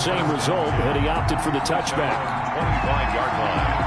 Same result, and he opted for the touchback. 25-yard line.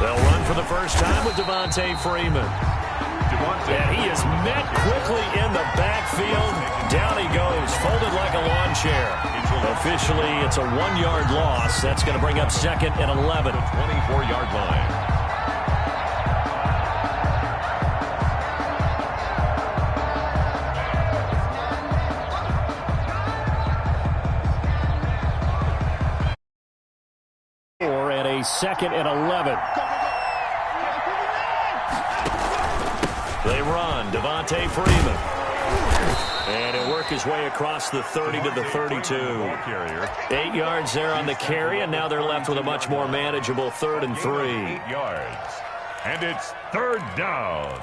They'll run for the first time with Devontae Freeman. And he is met quickly in the backfield. Down he goes, folded like a lawn chair. Officially, it's a 1-yard loss. That's going to bring up 2nd and 11. 24-yard line. At a 2nd and 11. They run. Devontae Freeman. And he'll work his way across the 30 to the 32. 8 yards there on the carry, and now they're left with a much more manageable 3rd and 3. 8 yards. And it's 3rd down.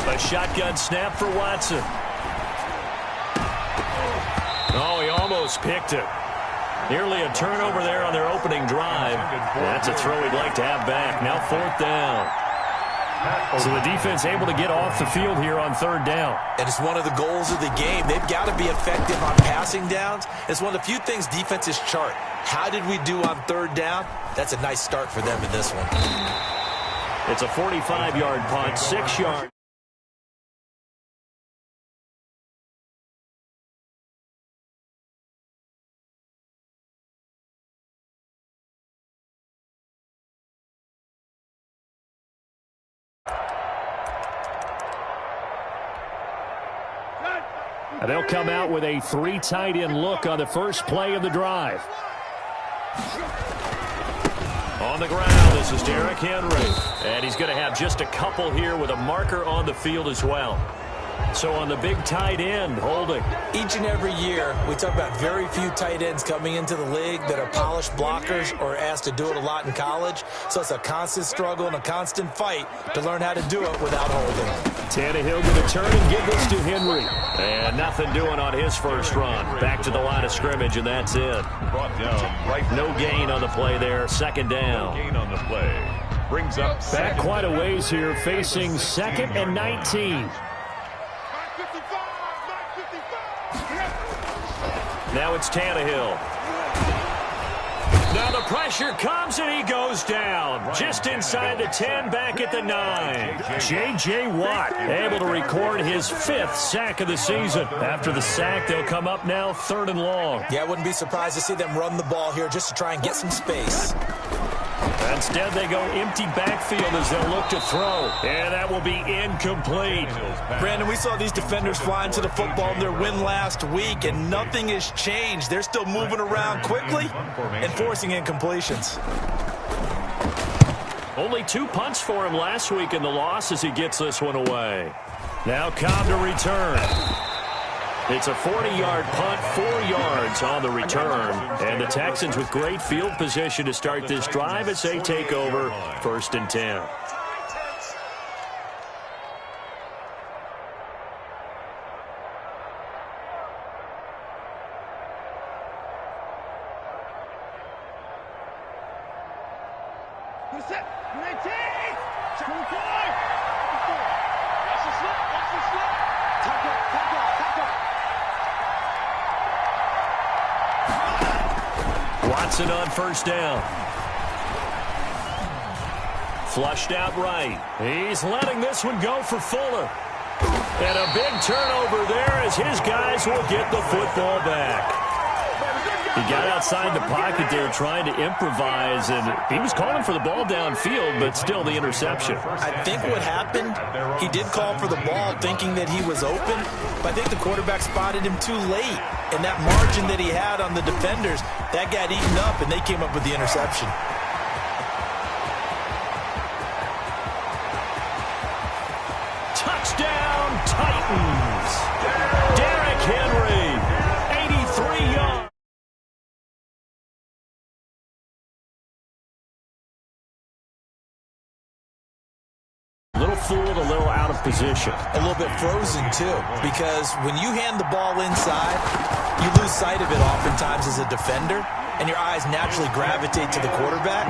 A shotgun snap for Watson. Oh, he almost picked it. Nearly a turnover there on their opening drive. That's a throw he'd like to have back. Now 4th down. So the defense able to get off the field here on 3rd down. And it's one of the goals of the game. They've got to be effective on passing downs. It's one of the few things defenses chart. How did we do on 3rd down? That's a nice start for them in this one. It's a 45-yard punt, 6 yards. And they'll come out with a 3 tight end look on the first play of the drive. On the ground, this is Derrick Henry. And he's going to have just a couple here with a marker on the field as well. So on the big tight end, holding. Each and every year, we talk about very few tight ends coming into the league that are polished blockers or asked to do it a lot in college. So it's a constant struggle and a constant fight to learn how to do it without holding. Tannehill going to turn and give this to Henry. And nothing doing on his first run. Back to the line of scrimmage, and that's it. Brought down right. No gain on the play there. 2nd down. No gain on the play. Brings up back quite a ways here, facing 2nd and 19. Now it's Tannehill. Now the pressure comes and he goes down. Just inside the 10, back at the 9. J.J. Watt able to record his 5th sack of the season. After the sack, they'll come up now 3rd and long. Yeah, I wouldn't be surprised to see them run the ball here just to try and get some space. Instead, they go empty backfield as they'll look to throw. And that will be incomplete. Brandon, we saw these defenders fly into the football in their win last week, and nothing has changed. They're still moving around quickly and forcing incompletions. Only 2 punts for him last week in the loss as he gets this one away. Now Cobb to return. It's a 40-yard punt, 4 yards on the return. And the Texans with great field position to start this drive as they take over 1st and 10. Watson on 1st down. Flushed out right. He's letting this one go for Fuller. And a big turnover there as his guys will get the football back. He got outside the pocket there trying to improvise, and he was calling for the ball downfield, but still the interception. I think what happened, he did call for the ball thinking that he was open, but I think the quarterback spotted him too late. And that margin that he had on the defenders, that got eaten up, and they came up with the interception. Touchdown, Titans! Derrick Henry, 83 yards. A little fooled, a little out of position. A little bit frozen, too, because when you hand the ball inside, you lose sight of it oftentimes as a defender, and your eyes naturally gravitate to the quarterback.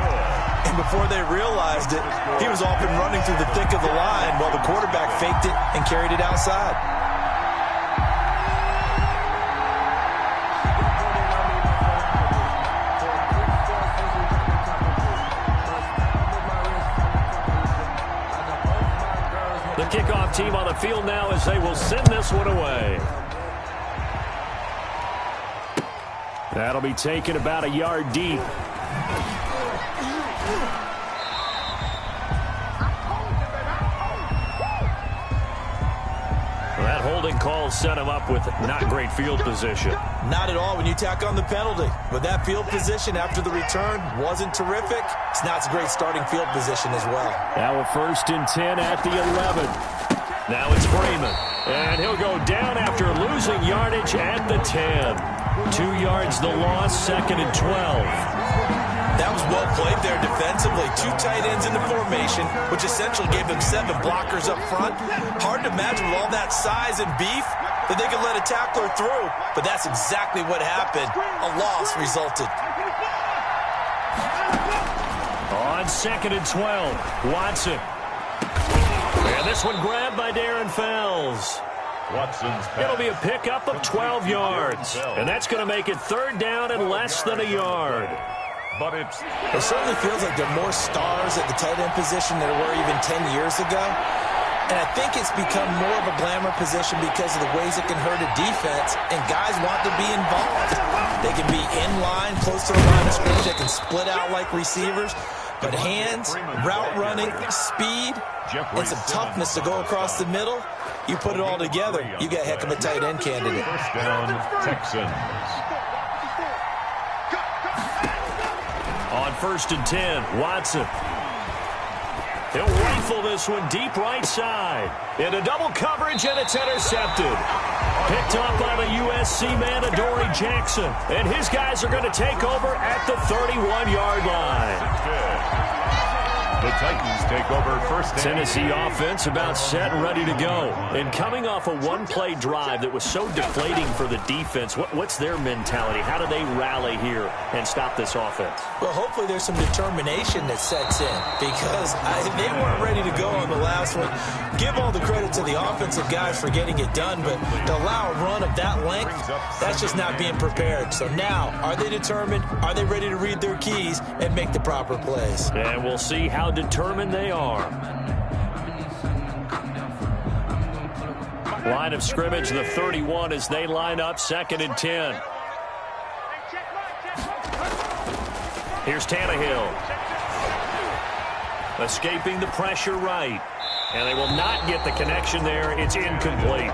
And before they realized it, he was off and running through the thick of the line while the quarterback faked it and carried it outside. The kickoff team on the field now as they will send this one away. That'll be taken about a yard deep. That holding call set him up with not great field position. Not at all when you tack on the penalty. But that field position after the return wasn't terrific. It's not a great starting field position as well. Now a 1st and 10 at the 11. Now it's Freeman. And he'll go down after losing yardage at the 10. 2 yards the loss, 2nd and 12. That was well played there defensively. 2 tight ends in the formation, which essentially gave them 7 blockers up front. Hard to imagine with all that size and beef that they could let a tackler through. But that's exactly what happened. A loss resulted. On 2nd and 12, Watson. And this one grabbed by Darren Fells. It'll be a pickup of 12 yards. And that's going to make it 3rd down and less than a yard. But it certainly feels like there are more stars at the tight end position than there were even 10 years ago. And I think it's become more of a glamour position because of the ways it can hurt a defense, and guys want to be involved. They can be in line, close to the line of scrimmage. They can split out like receivers. But hands, route running, speed, and some toughness to go across the middle, you put it all together, you got a heck of a tight end candidate. 1st down, Texans. On 1st and 10, Watson. He'll rifle this one deep right side. Into double coverage, and it's intercepted. Picked up by the USC man, Adoree Jackson. And his guys are going to take over at the 31-yard line. The Titans take over 1st and Tennessee offense about set and ready to go. And coming off a one-play drive that was so deflating for the defense, what's their mentality? How do they rally here and stop this offense? Well, hopefully there's some determination that sets in because they weren't ready to go on the last one. Give all the credit to the offensive guys for getting it done, but to allow a run of that length, that's just not being prepared. So now, are they determined? Are they ready to read their keys and make the proper plays? And we'll see how determined they are. Line of scrimmage, the 31 as they line up 2nd and 10. Here's Tannehill. Escaping the pressure right. And they will not get the connection there. It's incomplete.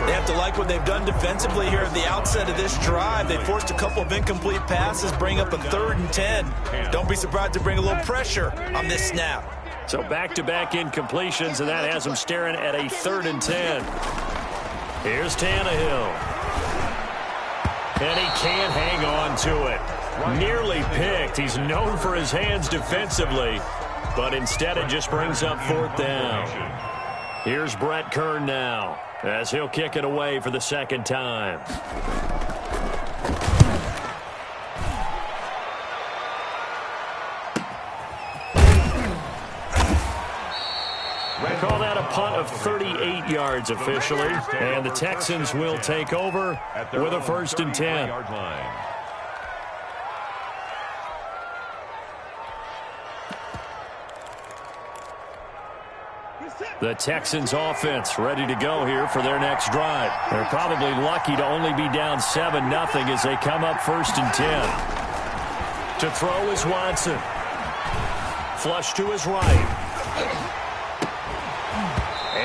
They have to like what they've done defensively here at the outset of this drive. They forced a couple of incomplete passes, bring up a 3rd and 10. Don't be surprised to bring a little pressure on this snap. So back-to-back incompletions, and that has them staring at a 3rd and 10. Here's Tannehill. And he can't hang on to it. Nearly picked. He's known for his hands defensively, but instead it just brings up 4th down. Here's Brett Kern now as he'll kick it away for the 2nd time. They call that a punt of 38 yards officially, and the Texans will take over with a 1st and 10. The Texans offense ready to go here for their next drive. They're probably lucky to only be down 7-0 as they come up 1st and 10. To throw is Watson. Flush to his right.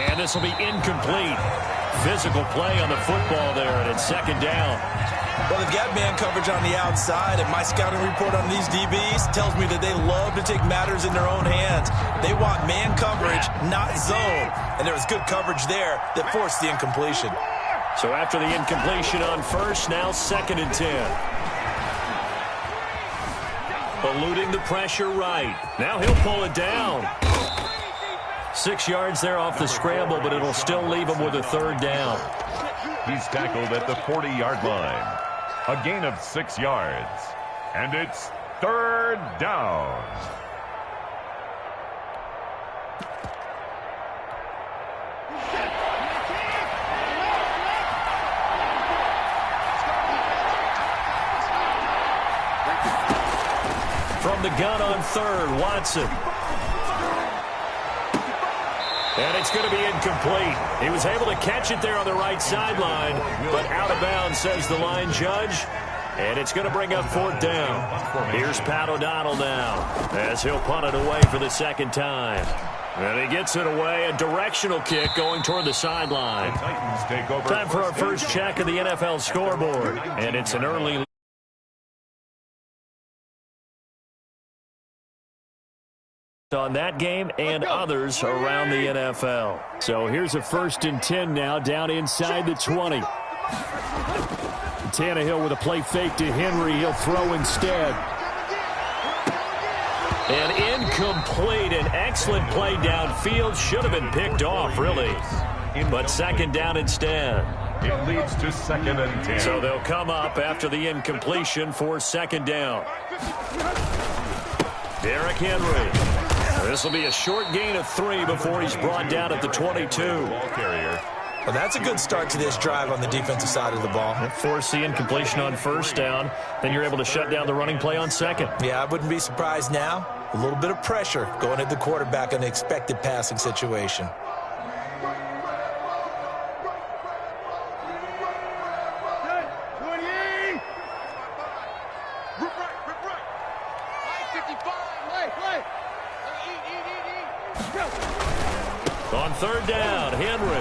And this will be incomplete. Physical play on the football there, and it's 2nd down. Well, they've got man coverage on the outside, and my scouting report on these DBs tells me that they love to take matters in their own hands. They want man coverage, not zone. And there was good coverage there that forced the incompletion. So after the incompletion on 1st, now 2nd and 10. Eluding the pressure right. Now he'll pull it down. 6 yards there off the scramble, but it'll still leave him with a 3rd down. He's tackled at the 40-yard line. A gain of 6 yards. And it's 3rd down. From the gun on 3rd, Watson. And it's going to be incomplete. He was able to catch it there on the right sideline, but out of bounds, says the line judge. And it's going to bring up 4th down. Here's Pat O'Donnell now as he'll punt it away for the 2nd time. And he gets it away, a directional kick going toward the sideline. Time for our first check of the NFL scoreboard. And it's an early on that game and others around the NFL. So here's a 1st and 10 now down inside the 20. Tannehill with a play fake to Henry. He'll throw instead. And incomplete. An excellent play downfield. Should have been picked off, really. But 2nd down instead. It leads to 2nd and 10. So they'll come up after the incompletion for 2nd down. Derrick Henry. This will be a short gain of 3 before he's brought down at the 22. Well, that's a good start to this drive on the defensive side of the ball. Force the incompletion on 1st down. Then you're able to shut down the running play on 2nd. Yeah, I wouldn't be surprised now. A little bit of pressure going at the quarterback in an expected passing situation. On 3rd down, Henry.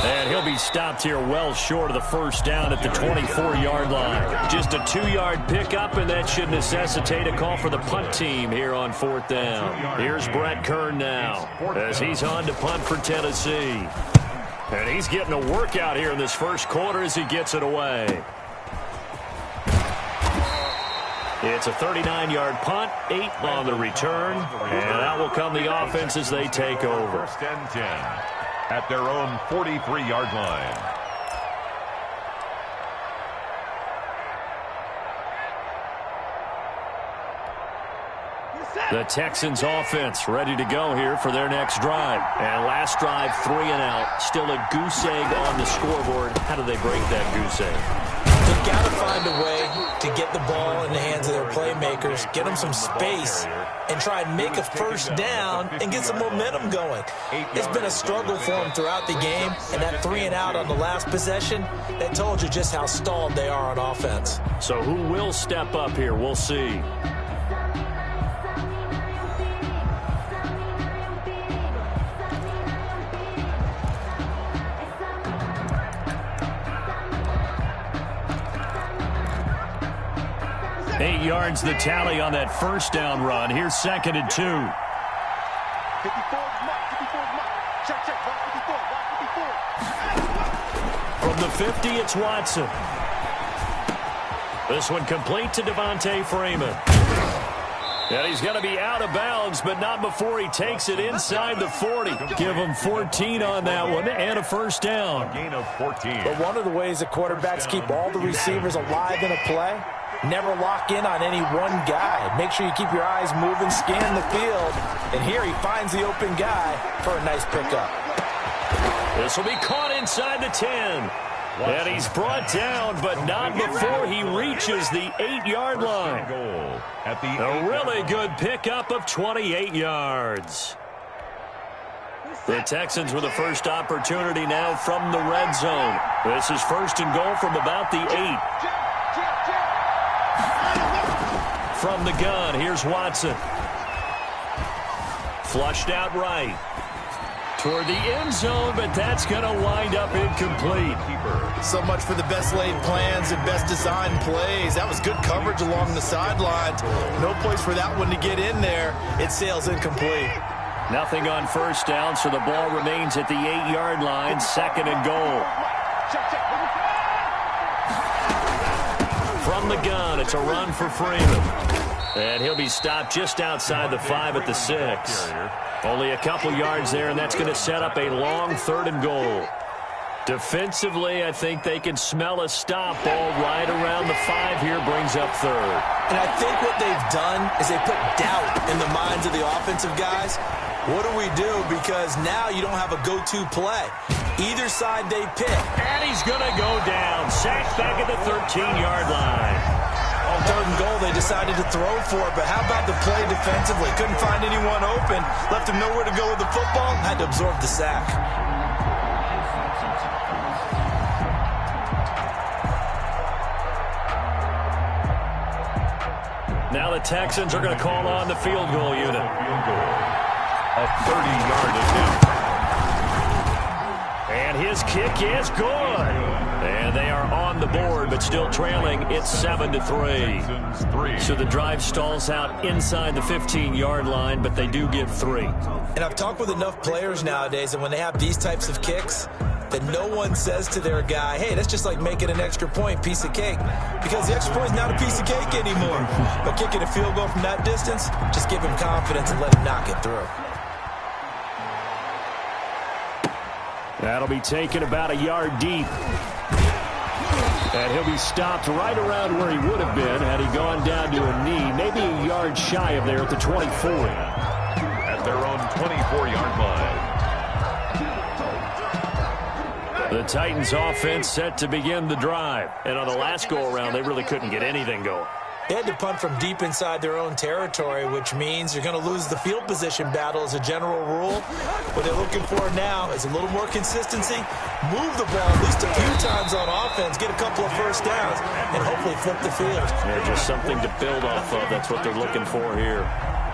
And he'll be stopped here well short of the 1st down at the 24-yard line. Just a 2-yard pickup, and that should necessitate a call for the punt team here on 4th down. Here's Brett Kern now as he's on to punt for Tennessee. And he's getting a workout here in this 1st quarter as he gets it away. It's a 39-yard punt, 8 on the return, and that will come the offense as they take over. 1st and 10 at their own 43-yard line. The Texans offense ready to go here for their next drive. And last drive, 3 and out. Still a goose egg on the scoreboard. How do they break that goose egg? They've got to find a way to get the ball in the hands of their playmakers, get them some space, and try and make a 1st down and get some momentum going. It's been a struggle for them throughout the game, and that 3 and out on the last possession, that told you just how stalled they are on offense. So who will step up here? We'll see. Eight yards the tally on that 1st down run. Here's 2nd and 2. From the 50, it's Watson. This one complete to Devontae Freeman. And he's going to be out of bounds, but not before he takes it inside the 40. Give him 14 on that one and a 1st down. A gain of 14. But one of the ways that quarterbacks keep all the receivers alive in a play, never lock in on any one guy. Make sure you keep your eyes moving, scan the field. And here he finds the open guy for a nice pickup. This will be caught inside the 10. And he's brought down, but not before he reaches the 8-yard line. A really good pickup of 28 yards. The Texans with the first opportunity now from the red zone. This is first and goal from about the 8. From the gun, here's Watson. Flushed out right. Toward the end zone, but that's going to wind up incomplete. So much for the best laid plans and best designed plays. That was good coverage along the sidelines. No place for that one to get in there. It sails incomplete. Nothing on first down, so the ball remains at the 8-yard line, second and goal. From the gun, it's a run for Freeman. And he'll be stopped just outside the 5 at the 6. Only a couple yards there, and that's going to set up a long third and goal. Defensively, I think they can smell a stop. Ball right around the 5 here, brings up third. And I think what they've done is they put doubt in the minds of the offensive guys. What do we do? Because now you don't have a go-to play. Either side they pick. And he's going to go down. Sacked back at the 13-yard line. On third and goal, they decided to throw for it, but how about the play defensively? Couldn't find anyone open, left him nowhere to go with the football, had to absorb the sack. Now the Texans are going to call on the field goal unit. A 30-yard attempt. And his kick is good. And they are on the board, but still trailing. It's 7-3. So the drive stalls out inside the 15-yard line, but they do get 3. And I've talked with enough players nowadays, and when they have these types of kicks, that no one says to their guy, hey, that's just like making an extra point, piece of cake. Because the extra point is not a piece of cake anymore. But kicking a field goal from that distance, just give him confidence and let him knock it through. That'll be taken about a yard deep. And he'll be stopped right around where he would have been had he gone down to a knee, maybe a yard shy of there at the 24. At their own 24-yard line. The Titans offense set to begin the drive. And on the last go-around, they really couldn't get anything going. They had to punt from deep inside their own territory, which means you're going to lose the field position battle as a general rule. What they're looking for now is a little more consistency, move the ball at least a few times on offense, get a couple of first downs, and hopefully flip the field. Yeah, just something to build off of. That's what they're looking for here.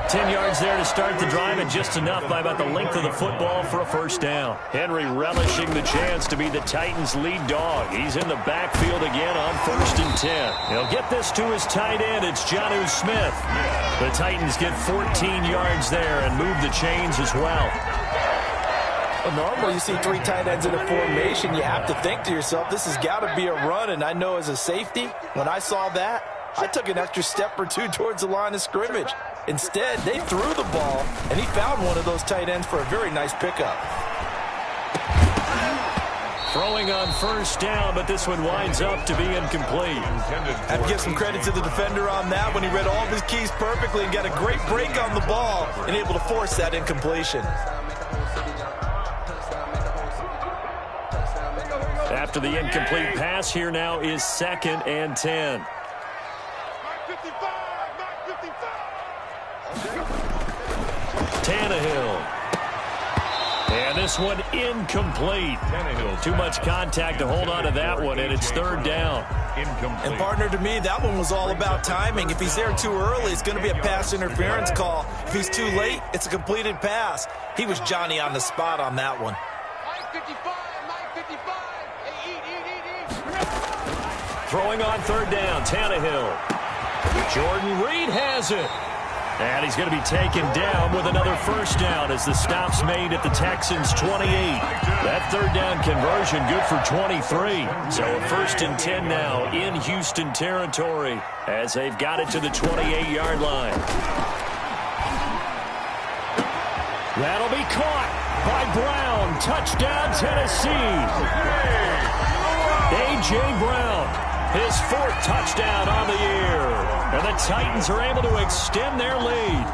10 yards there to start the drive, and just enough by about the length of the football for a first down. Henry relishing the chance to be the Titans' lead dog. He's in the backfield again on 1st and 10. He'll get this to his tight end. It's Jonnu Smith. The Titans get 14 yards there and move the chains as well. Well, normally you see 3 tight ends in a formation. You have to think to yourself, this has got to be a run. And I know as a safety, when I saw that, I took an extra step or 2 towards the line of scrimmage. Instead, they threw the ball, and he found one of those tight ends for a very nice pickup. Throwing on first down, but this one winds up to be incomplete. I have to give some credit to the defender on that when he read all of his keys perfectly and got a great break on the ball and able to force that incompletion. After the incomplete pass, here now is 2nd and 10. Tannehill. And this one incomplete. Too much contact to hold on to that one, and it's 3rd down. And partner, to me, that one was all about timing. If he's there too early, it's going to be a pass interference call. If he's too late, it's a completed pass. He was Johnny on the spot on that one. Throwing on 3rd down, Tannehill. Jordan Reed has it. And he's going to be taken down with another first down as the stop's made at the Texans' 28. That 3rd down conversion good for 23. So a 1st and 10 now in Houston territory as they've got it to the 28-yard line. That'll be caught by Brown. Touchdown, Tennessee. A.J. Brown, his 4th touchdown on the year. And the Titans are able to extend their lead.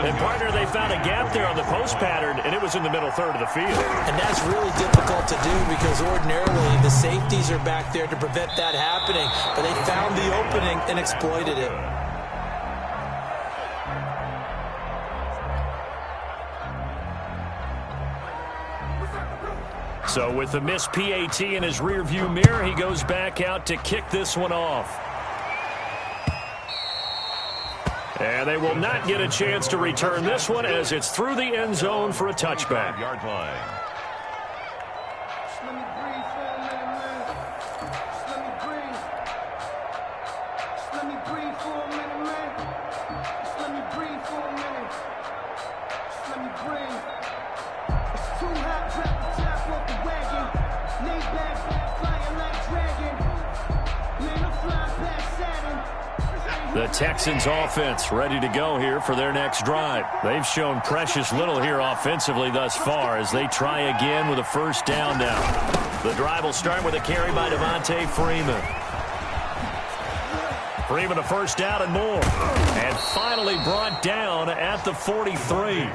And partner, they found a gap there on the post pattern, and it was in the middle third of the field. And that's really difficult to do because ordinarily the safeties are back there to prevent that happening. But they found the opening and exploited it. So with the missed PAT in his rearview mirror, he goes back out to kick this one off. And they will not get a chance to return this one as it's through the end zone for a touchback. Yard line. The Texans offense ready to go here for their next drive. They've shown precious little here offensively thus far as they try again with a first down now. The drive will start with a carry by Devontae Freeman. Freeman a first down and more. And finally brought down at the 43.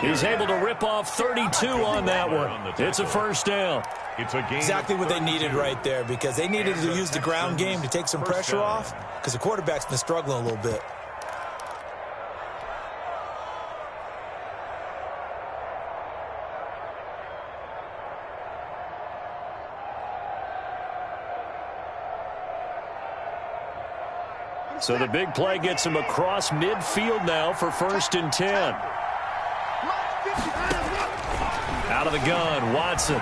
He's able to rip off 32 on that one. It's a first down. It's a game exactly what they needed right there, because they needed to use the ground game to take some pressure off, because the quarterback's been struggling a little bit. So the big play gets him across midfield now for 1st and 10. Out of the gun, Watson.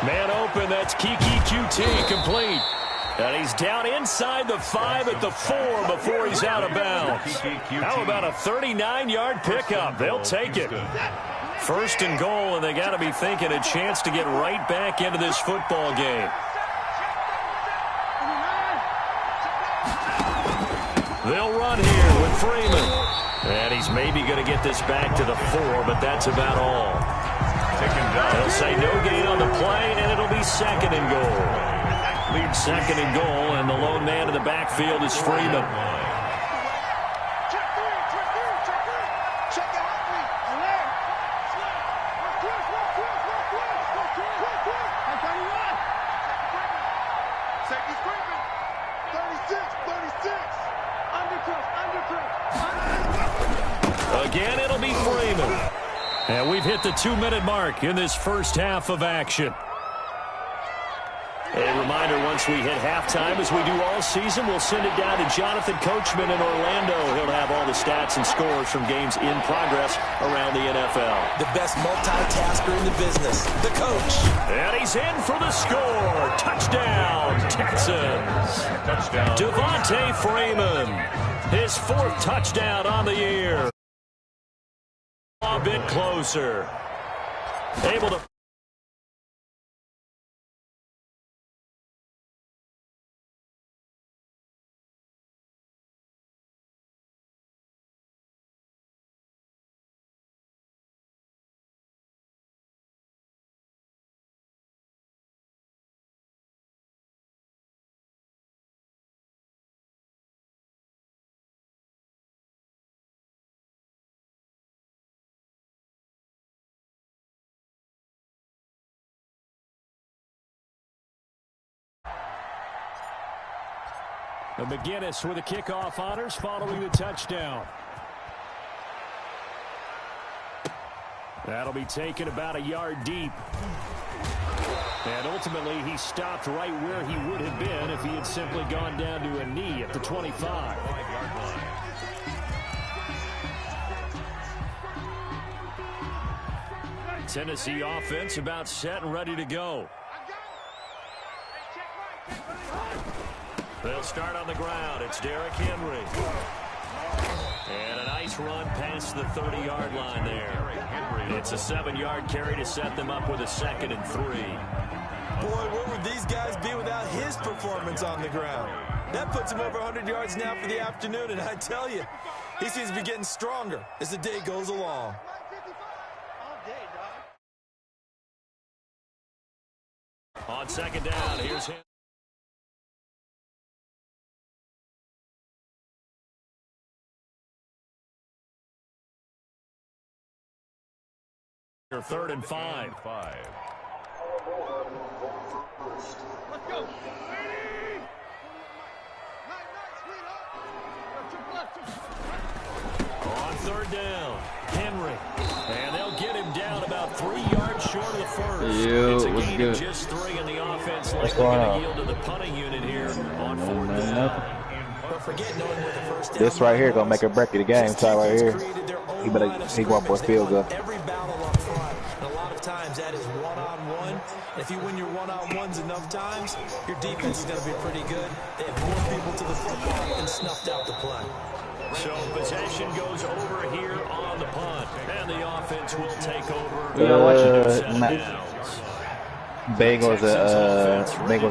Man open, that's Kiki QT, complete. And he's down inside the 5 at the 4 before he's out of bounds. How about a 39-yard pickup? They'll take it. 1st and goal, and they got to be thinking a chance to get right back into this football game. They'll run here with Freeman. And he's maybe going to get this back to the 4, but that's about all. They'll say no gain on the play, and it'll be 2nd and goal. 2nd and goal, and the lone man in the backfield is Freeman. Again, it'll be Freeman. And we've hit the 2-minute mark in this first half of action. A reminder, once we hit halftime, as we do all season, we'll send it down to Jonathan Coachman in Orlando. He'll have all the stats and scores from games in progress around the NFL. The best multitasker in the business, the coach. And he's in for the score. Touchdown, Texans. Touchdown. Devontae Freeman, his 4th touchdown on the year. A bit closer. Able to... McGinnis with the kickoff honors following the touchdown. That'll be taken about a yard deep. And ultimately, he stopped right where he would have been if he had simply gone down to a knee at the 25. Tennessee offense about set and ready to go. They'll start on the ground. It's Derrick Henry. And a nice run past the 30-yard line there. It's a 7-yard carry to set them up with a 2nd and 3. Boy, where would these guys be without his performance on the ground? That puts him over 100 yards now for the afternoon, and I tell you, he seems to be getting stronger as the day goes along. On 2nd down, here's him. Your 3rd and 5. Let's go. On 3rd down, Henry. And they'll get him down about 3 yards short of the first. Yo, it's a what's gain good? of just 3, and the offense What's likely going going to on? yield to the punting unit here on 4th down. But forget knowing where the first down This right here line gonna make was. or break the game. This Try right defense here. created their own He better line of he going for a scrimmage. They field won goal. every battle up front. And a lot of times that is one-on-one. And if you win your one-on-ones enough times, your defense is going to be pretty good. They have more people to the football and snuffed out the play. So possession goes over here on the punt, and the offense will take over. Bengals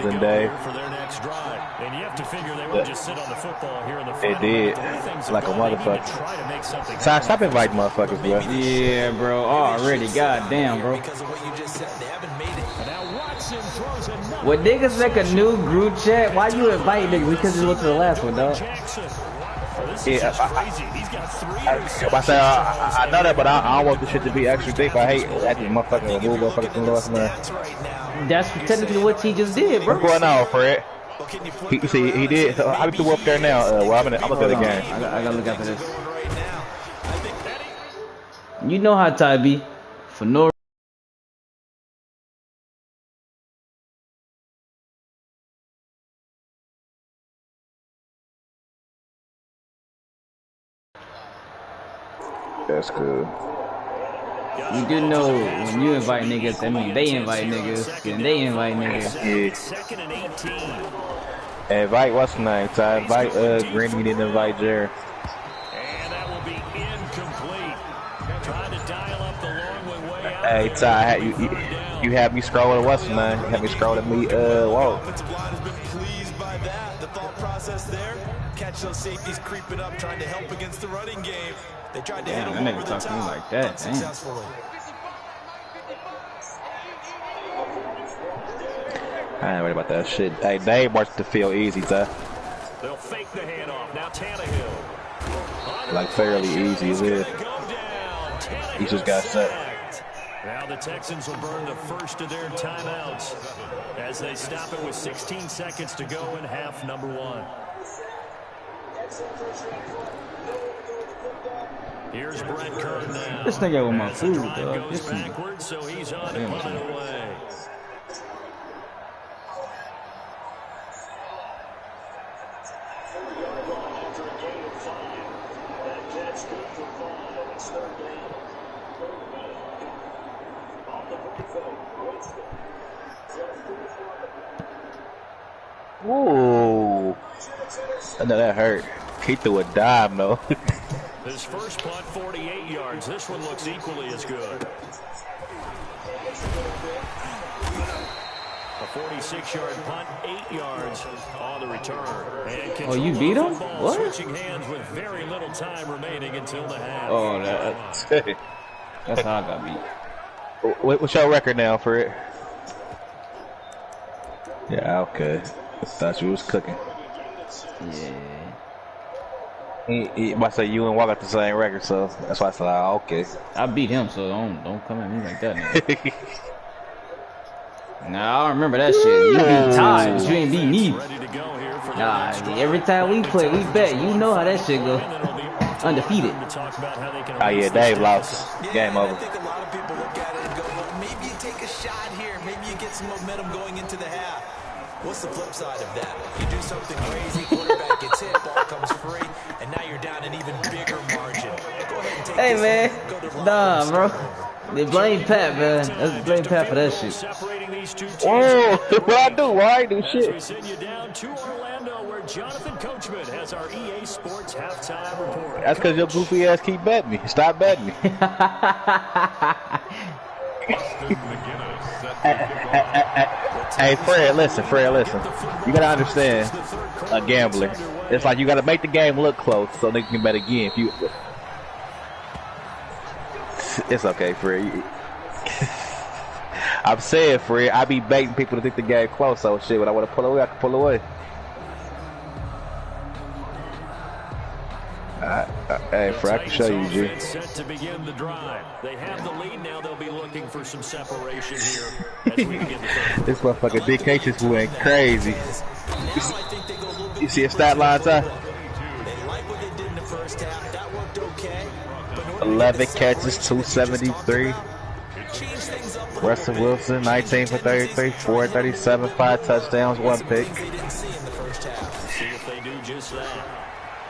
and Dave. For their next drive. And you have to figure they won't just sit on the football here in the They final did. minute. Like a motherfucker. Try to make something Stop inviting motherfuckers, bro. Yeah, bro. Already. Goddamn, bro. Because of what you just said, they haven't made it. Now Watson throws another. When niggas make a new group chat, why you invite niggas? We could just went to the last one, dog. Yeah, I know that, but I don't want this shit to be extra deep. I hate that motherfucking remove motherfuckers from lost, man. That's technically what he just did, bro. What's going on, Fred? He did. How you threw up there now? Well, I'm looking at the game. I gotta look after this. You know how Ty be. For no That's good. You do know when you invite niggas, I mean they invite niggas, and they invite niggas. Yeah. Second and 18. Invite what's the name? Ty invite Green. You didn't invite Jared. And that will be incomplete. Trying to dial up the long way out. Hey Ty, you have me scrolling. What's the name? You have me scrolling me. Whoa. Offensive line has been pleased by that. The thought process there. Catch those safeties creeping up, trying to help against the running game. They tried to hit Damn, him that over nigga the talking to me top, like that, damn. unsuccessfully. I ain't worried about that shit. Hey, Dave marched the field easy, Ty. They'll fake the handoff. Now Tannehill. Like fairly easy as it. He just got set. Now the Texans will burn the first of their timeouts as they stop it with 16 seconds to go in half number 1. Here's Brett Kern now. This nigga with my As the food, drive dog. goes This nigga. backwards, so he's on to punt it away. Ooh. I know that hurt. He threw a dime, though. His first punt, 48 yards. This one looks equally as good. A 46-yard punt, 8 yards on the return. And Oh, you beat him? football, What? Switching hands with very little time remaining until the half. Oh, that's how I got beat. What's your record now for it? Yeah, okay. I thought you was cooking. Yeah. He might say you and Walker got the same record, so that's why I said, okay. I beat him, so don't come at me like that, nigga. Nah, I don't remember that shit. You beat Ty, but you ain't beat me. Ready to go here for Nah, every time we play, we bet. You know how that shit go. Undefeated. Oh yeah, Dave lost. Game I over. think a lot of people look at it and go, well, maybe you take a shot here. Maybe you get some momentum going into the half. What's the flip side of that? You do something crazy, quarterback gets hit, ball comes free, and now you're down an even bigger margin. Go ahead and take Hey, this man. one, go to Nah, Rollins. bro. They blame Pat, man. Let's blame Pat for that shit. Whoa, what I do? Why I do As we shit? send you down to Orlando, where Jonathan Coachman has our EA Sports halftime report. That's because your goofy ass keep betting me. Stop betting me. Hey, Fred, listen. You gotta understand, a gambler. It's like you gotta make the game look close so they can bet again. If you, it's okay, Fred. I'm saying, Fred, I be baiting people to think the game close. So shit, when I want to pull away, I can pull away. Hey, Fred, I can show you, G. Set to begin the drive. They have the lead now. They'll be looking for some separation here as we begin the third. This motherfucker DK just went crazy. You see a stat line, Ty? They like what they did in the first half. That worked okay. 11 catches, 273. change things up a little Russell bit. Wilson, 19 for 33, 437, 5 touchdowns, 1 pick. Things they didn't see in the first half. See if they do just that.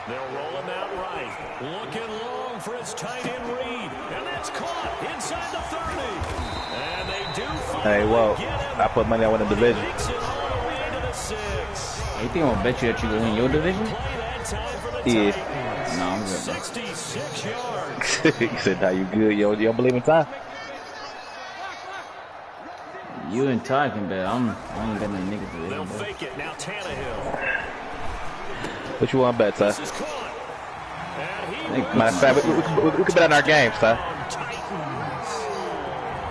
They'll roll him out right. Looking long for his tight end read. And that's caught inside the 30. And they do Hey, whoa. I put money on the division. makes it all the way to the 6. You think I'll bet you that you will win your division? Play that time for the Yeah. Titans. No, I'm good, bro. 66 yards. He said, "Now you good? You don't believe in time?" You and Ty can bet. I ain't betting the niggas for They'll this, bro. fake it. Now Tannehill. What you want to bet, Ty? This is caught. And he Matter of fact, we can bet on our games, Ty. Titans.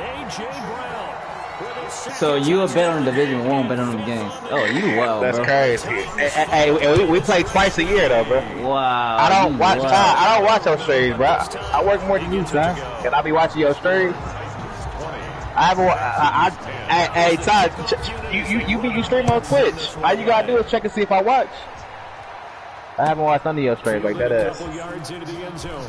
A.J. Brown with his second So you a bet on the division, we won't bet on the games. Oh, you wild, That's bro. crazy. Hey, we play twice a year, though, bro. Wow. I don't you watch wild. Ty. I don't watch your streams, bro. I work more than you, Ty. And I be watching your streams. I haven't. Hey, Ty, you stream on Twitch. All you gotta do is check and see if I watch. I haven't watched none of your streams like that. couple yards into the end zone.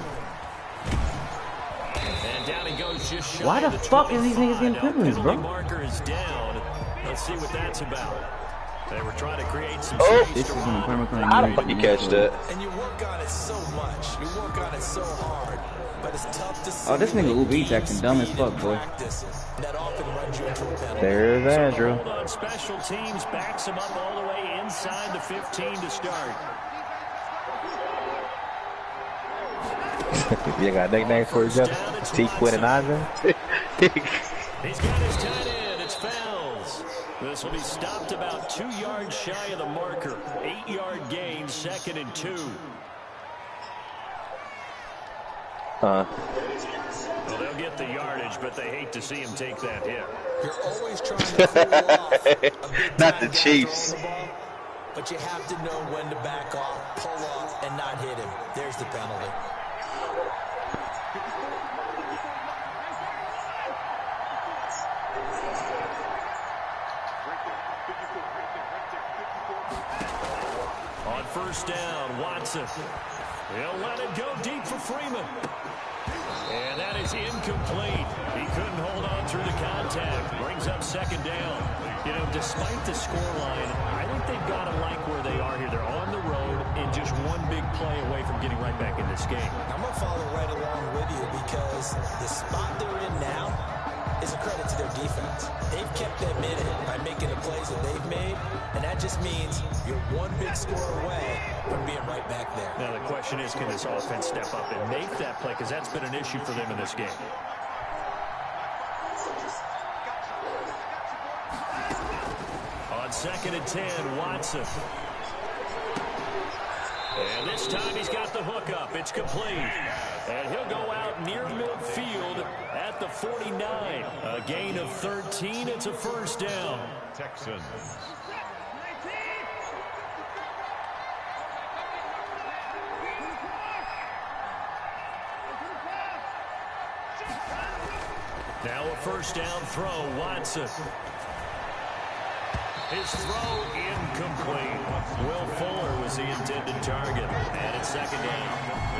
And down he goes just shy Why the of fuck is these niggas 25. getting penalties, Now, bro? penalty marker is down. Let's see what that's about. They were trying to create some Oh. space This to is run. an permanent How the fuck you catch that? And you work on it so much. You work on it so hard. But it's tough to see. Oh, this nigga Uber Eats acting dumb as fuck, boy. Practice that often runs you into a penalty. There's Andrew. Hold on special teams backs him up all the way inside the 15 to start. You got a nickname for yourself? T-Quinn and Ivan? He's got his tight end. It's Fells. This will be stopped about 2 yards shy of the marker. 8-yard gain, 2nd and 2. Well, they'll get the yardage, but they hate to see him take that hit. You're always trying to pull off a big Not the time Chiefs. throwing the ball, but you have to know when to back off, pull off, and not hit him. There's the penalty. On first down, Watson. He'll let it go deep for Freeman. And that is incomplete. He couldn't hold on through the contact. Brings up 2nd down. You know, despite the scoreline, I think they've got to like where they are here. They're on the road and just one big play away from getting right back in this game. I'm going to follow right along with you because the spot they're in now is a credit to their defense. They've kept them in it by making the plays that they've made, and that just means you're one big score away from being right back there. Now the question is, can this offense step up and make that play? Because that's been an issue for them in this game. On 2nd and 10, Watson. And this time he's got the hook up. It's complete. And he'll go out near midfield at the 49. A gain of 13. It's a first down. Texans. Now a first down throw, Watson. His throw incomplete. Will Fuller was the intended target. And it's 2nd down.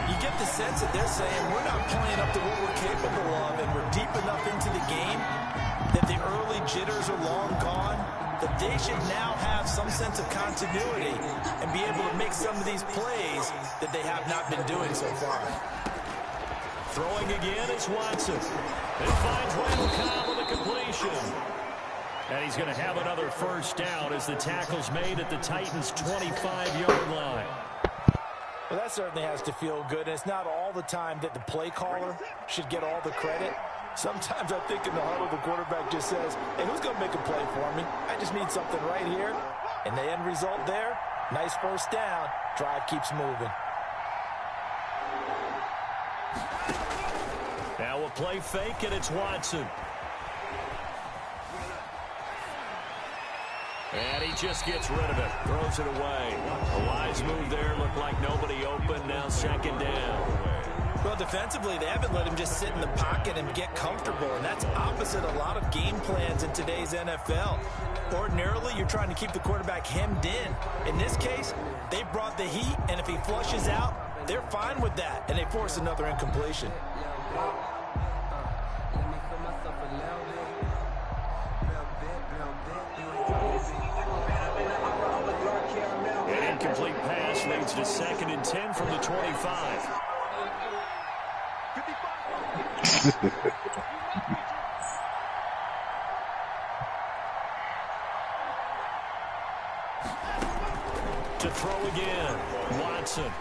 You get the sense that they're saying we're not playing up to what we're capable of, and we're deep enough into the game that the early jitters are long gone, that they should now have some sense of continuity and be able to make some of these plays that they have not been doing so far. Throwing again, it's Watson. It finds Randall Cobb with a completion. And he's going to have another first down as the tackle's made at the Titans' 25-yard line. Well, that certainly has to feel good, and it's not all the time that the play caller should get all the credit. Sometimes I think in the huddle, the quarterback just says, hey, who's going to make a play for me? I just need something right here. And the end result there, nice first down. Drive keeps moving. Now a play fake, and it's Watson. And he just gets rid of it, throws it away. A wise move there, looked like nobody open, now 2nd down. Well, defensively, they haven't let him just sit in the pocket and get comfortable, and that's opposite a lot of game plans in today's NFL. Ordinarily, you're trying to keep the quarterback hemmed in. In this case, they brought the heat, and if he flushes out, they're fine with that, and they force another incompletion. leads to 2nd and 10 from the 25. To throw again, Watson.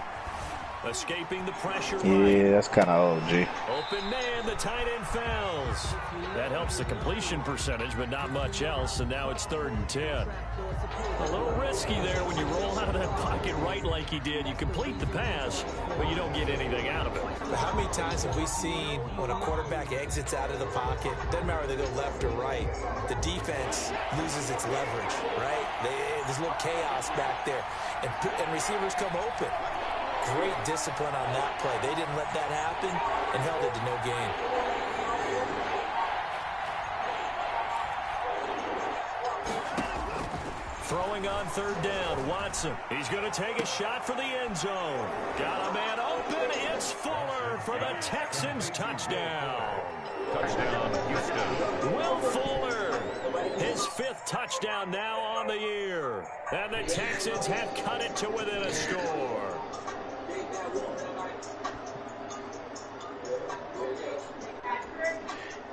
Escaping the pressure. Yeah, that's kind of OG. Open man, the tight end fails. That helps the completion percentage, but not much else, and now it's 3rd and 10. A little risky there when you roll out of that pocket right like he did. You complete the pass, but you don't get anything out of it. How many times have we seen when a quarterback exits out of the pocket, doesn't matter whether they go left or right, the defense loses its leverage, right? There's a little chaos back there, and receivers come open. Great discipline on that play. They didn't let that happen and held it to no gain. Throwing on 3rd down, Watson. He's going to take a shot for the end zone. Got a man open. It's Fuller for the Texans touchdown. Touchdown, Houston. Will Fuller, his 5th touchdown now on the year. And the Texans have cut it to within a score.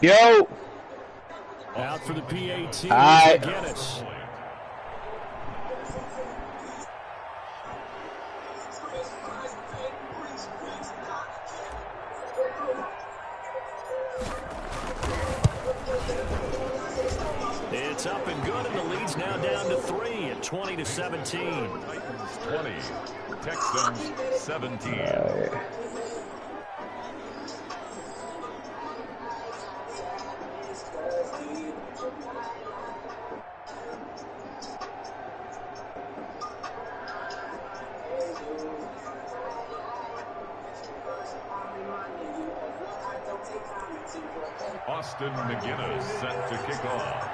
Yo. Out for the PAT. Aye. Guinness. It's up and good, and the lead's now down to 3 at 20-17. Titans 20, Texans 17. Austin McGinnis set to kick off.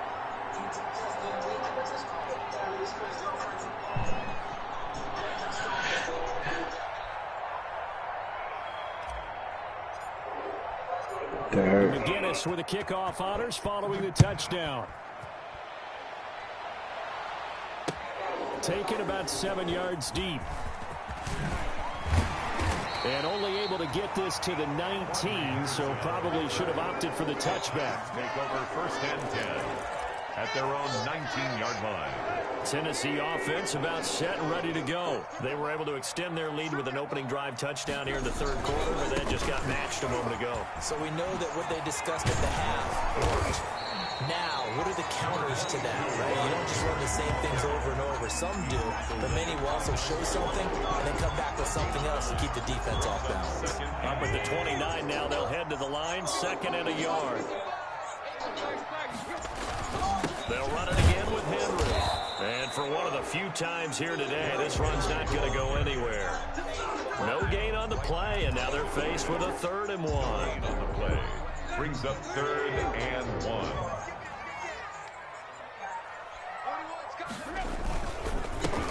McGinnis with the kickoff honors following the touchdown. Taken about 7 yards deep. And only able to get this to the 19, so probably should have opted for the touchback. Take over 1st and 10 at their own 19-yard line. Tennessee offense about set and ready to go. They were able to extend their lead with an opening drive touchdown here in the 3rd quarter, but then just got matched a moment ago. So we know that what they discussed at the half worked. Now, what are the counters to that, right? You don't just run the same things over and over. Some do, but many will also show something and then come back with something else to keep the defense off balance. Up at the 29 now, they'll head to the line, 2nd and a yard. They'll run it again with Henry. And for one of the few times here today, this run's not going to go anywhere. No gain on the play, and now they're faced with a 3rd and 1. On the play. Brings up 3rd and 1.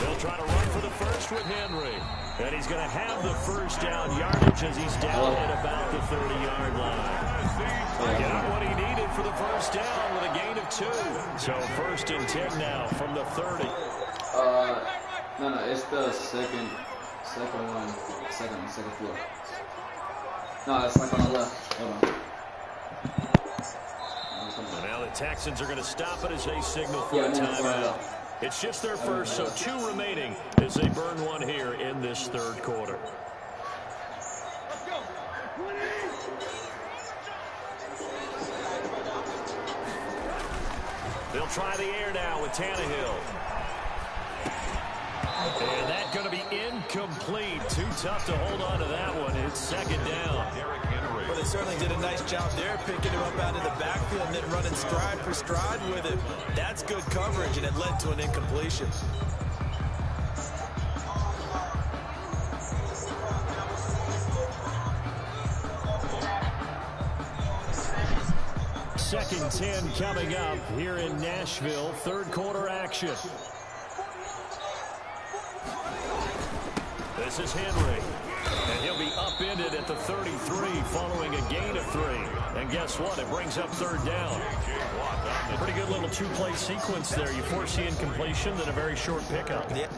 They'll try to run for the first with Henry. And he's going to have the 1st down yardage as he's down at about the 30-yard line. Got what he needed for the 1st down with a gain of 2. So 1st and 10 now from the 30. No, it's the second one, second floor. No, it's like on the left. Hold on. And now the Texans are going to stop it as they signal for a timeout. It's just their first, so 2 remaining as they burn one here in this 3rd quarter. They'll try the air now with Tannehill. And that's going to be incomplete. Too tough to hold on to that one. It's 2nd down. Well, they certainly did a nice job there, picking him up out of the backfield and then running stride for stride with him. That's good coverage, and it led to an incompletion. Second 10 coming up here in Nashville. 3rd quarter action. This is Henry. And he'll be upended at the 33 following a gain of 3. And guess what? It brings up 3rd down. Pretty good little 2-play sequence there. You force the incompletion, then a very short pickup. Yeah.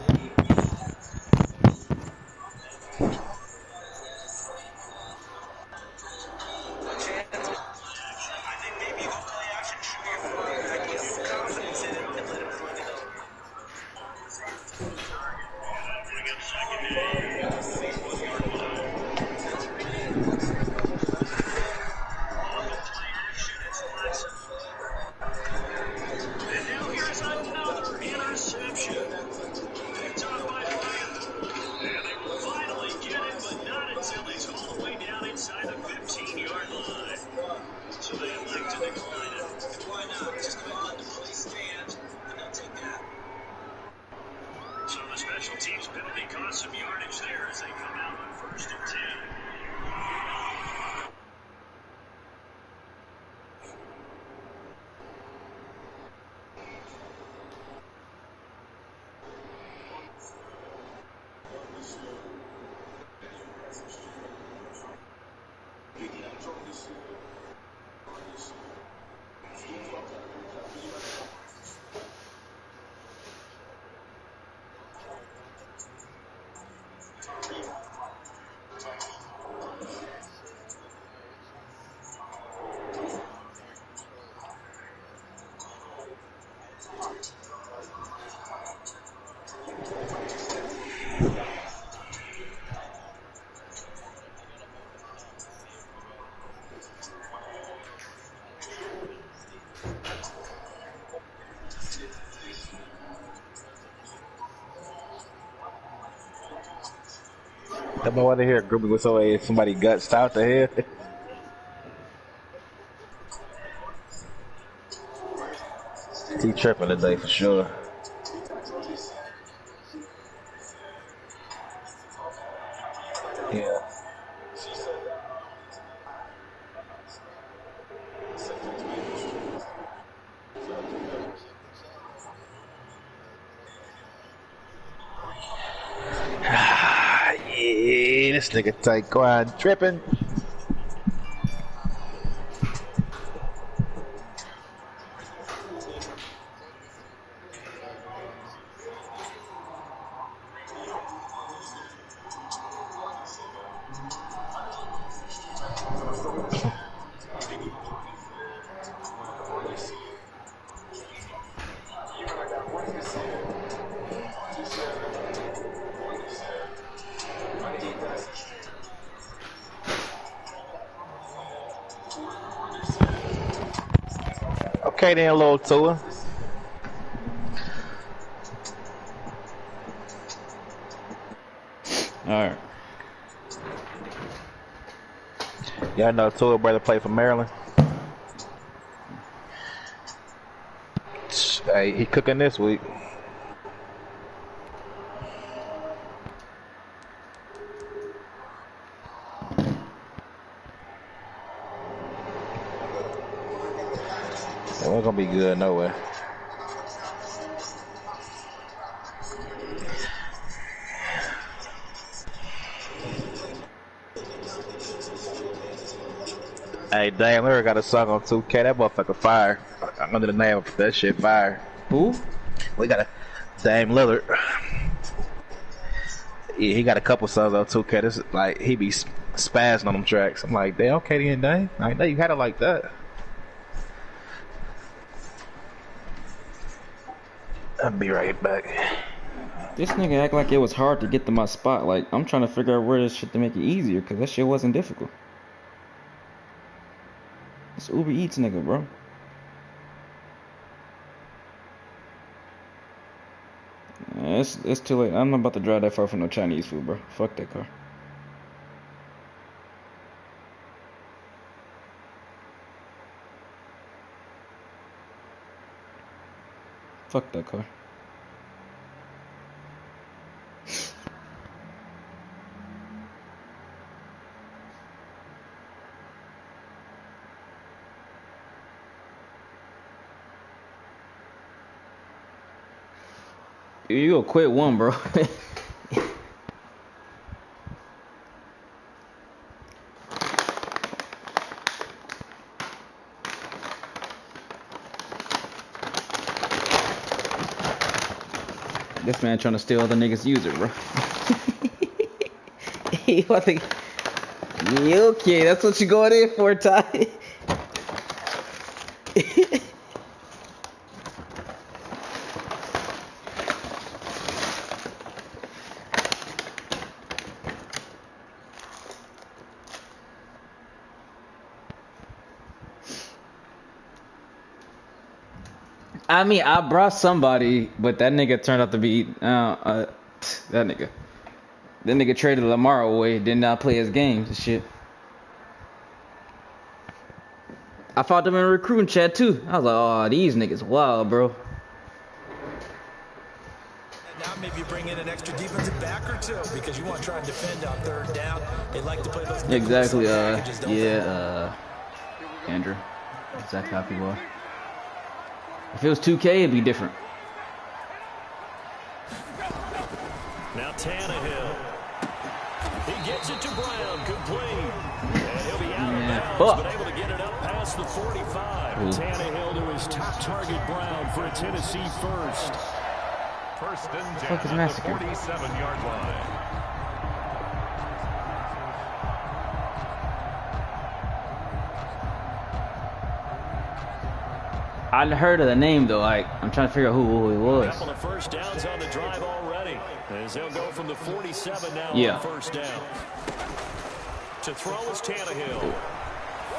Come on, to hear groupie with somebody guts out the head. He tripping today for sure. Yeah. Yeah, this nigga Taekwon tripping. Okay then, little Tua. Alright. Yeah, I know Tua brother play for Maryland. Hey, he cooking this week. It wasn't gonna be good no way. Hey, Dame Lillard got a song on 2K. That motherfucker fire. Under the name of that shit fire. Who? We got a Dame Lillard. Yeah, he got a couple songs on 2K. This is like he be spazzing on them tracks. I'm like, damn, okay then, Dame. I didn't know you had it like that. I'll be right back. This nigga act like it was hard to get to my spot. Like, I'm trying to figure out where this shit to make it easier, because that shit wasn't difficult. It's Uber Eats nigga, bro. It's too late. I'm not about to drive that far for no Chinese food, bro. Fuck that car. Fuck that car. You gonna quit one, bro. This man trying to steal other niggas' user, bro. You want to... Okay, that's what you going in for, Ty. I mean, I brought somebody, but that nigga turned out to be that nigga traded Lamar away, did not play his games and shit. I fought them in a recruiting chat too. I was like, oh, these niggas wild, bro. Now maybe bring in an extra defensive back or two because you want to try and defend on third down. They like to play those exactly. Andrew, exactly how people are. If it was 2K, it'd be different. Now Tannehill. He gets it to Brown, complete. And he'll be out of bounds, but able to get it up past the 45. Tannehill to his top target, Brown, for a Tennessee first. First and 10 at the 47-yard line. I heard of the name though. Like I'm trying to figure out who he was. A couple of first downs on the drive already, as they'll go from the 47 now on first down. To throw is Tannehill.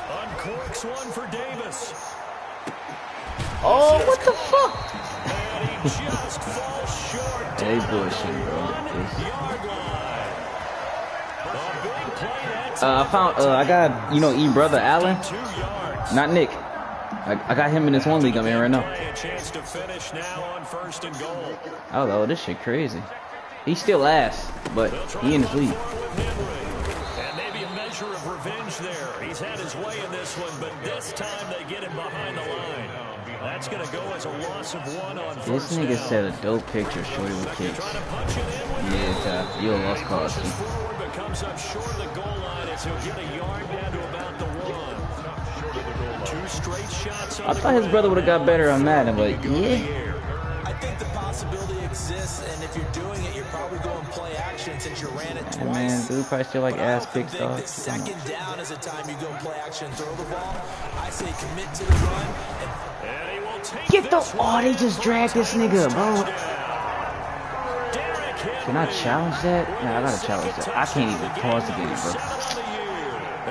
Uncorks one for Davis. Oh, what the fuck? And he just falls short. Hey, bullshit, bro. I found. I got E brother Allen, not Nick. I got him in this one league I'm in right now. A chance to finish now on first and goal. Oh, this shit crazy. He's still ass, but he in this league. And maybe a measure of revenge there. He's had his way in this one, but this time they get him behind the line. That's going to go as a loss of 1 on first This nigga said a dope picture shorty with kicks. Yeah, you a lost cause. Forward, but comes up short of the goal line as he'll get a yard down to about the 1. 2 straight shots on I thought his brother would have got better on Madden, but yeah. I think the possibility exists, and if you're doing it, you're probably going play action since you ran it twice. Man, dude probably still like ass picks, dog. I think that second down is the time you go play action and throw the ball. I say commit to the run. And he will take Get the... Oh, they just dragged this nigga, bro. Can I challenge that? Nah, I gotta challenge that. I can't even pause the game, bro.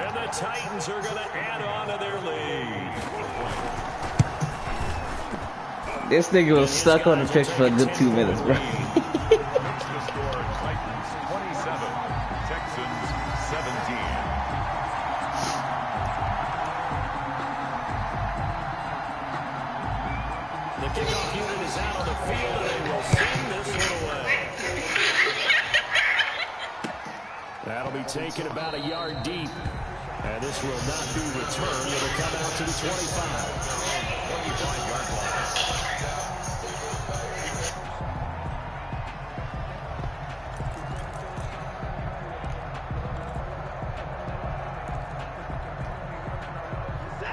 And the Titans are going to add on to their lead. This nigga was stuck on the pitch for a good 2 minutes, bro. Titans 27, Texans 17. The kickoff unit is out on the field, and they will send this one away. That'll be taken about a yard deep. And this will not be returned. It'll come out to the 25. 25-yard line.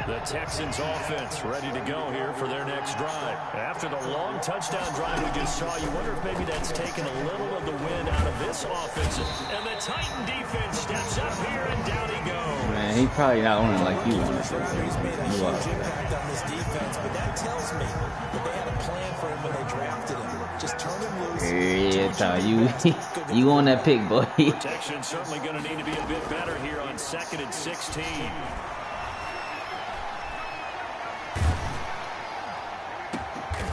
The Texans offense ready to go here for their next drive. After the long touchdown drive we just saw, you wonder if maybe that's taken a little of the wind out of this offense. And the Titan defense steps up here, and down he goes. Man, he probably not owning like you want to say. He's made a huge impact on this defense, but that tells me that they had a plan for him when they drafted him. Just turn him loose. Yeah, Ty, you on that pick, boy. Protection certainly going to need to be a bit better here on 2nd and 16.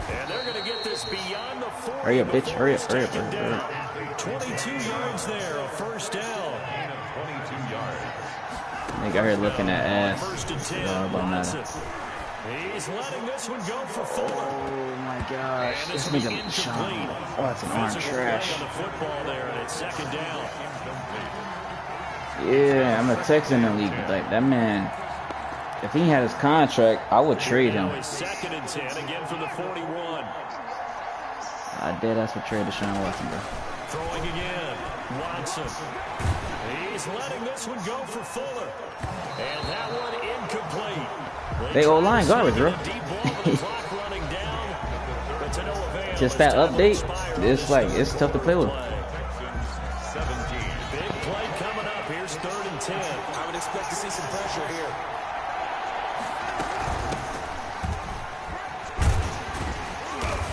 And they're going to get this beyond the 40. Hurry up, bitch. Hurry up, hurry up, hurry up. 22 yards there, a first down. 22 yards. Nigga here looking at ass. First and 10. Watson. He's letting this one go for Fuller. Oh my gosh. This nigga shot. Oh, that's an arm trash. On the football there, and it's 2nd down. Yeah, I'm a Texan in the league. Like that man. If he had his contract, I would trade him. Now it's 2nd and 10 again from the 41. I did. That's what trade Deshaun Watson, bro. Throwing again, Watson. He's letting this one go for Fuller. And that one incomplete. They O-line garbage, bro. Just that update, it's tough to play with. Big play coming up. Here's 3rd and 10. I would expect to see some pressure here.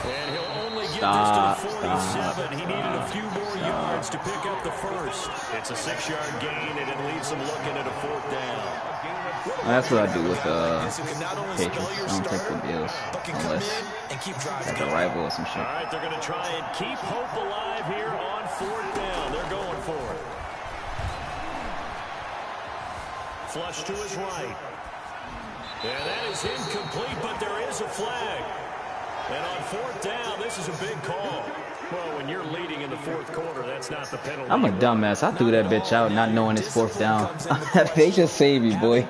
And he'll only get this to the 47. He needed a few more yards to pick up the first. It's a 6-yard gain, and it leaves him looking at a 4th down. Well, that's what I do with Patriots. I don't take the Bills unless like a rival or some shit. All right, they're going to try and keep hope alive here on 4th down. They're going for it. Flush to his right. And that is incomplete, but there is a flag. And on 4th down, this is a big call. Well, when you're leading in the 4th quarter, that's not the penalty. I'm a dumbass. I threw that bitch out not knowing it's 4th down. They just saved me, boy.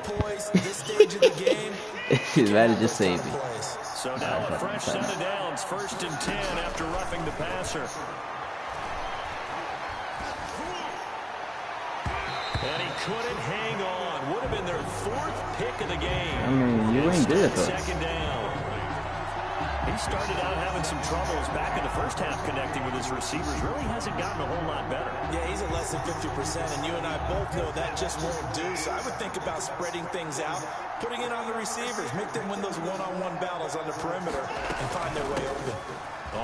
That just saved me. So now a fresh set of downs, 1st and 10 after roughing the passer. And he couldn't hang on. Would have been their 4th pick of the game. I mean, you ain't good though. Second down. He started out having some troubles back in the first half connecting with his receivers. Really hasn't gotten a whole lot better. Yeah, he's at less than 50%, and you and I both know that just won't do. So I would think about spreading things out, putting it on the receivers, make them win those one-on-one battles on the perimeter, and find their way open.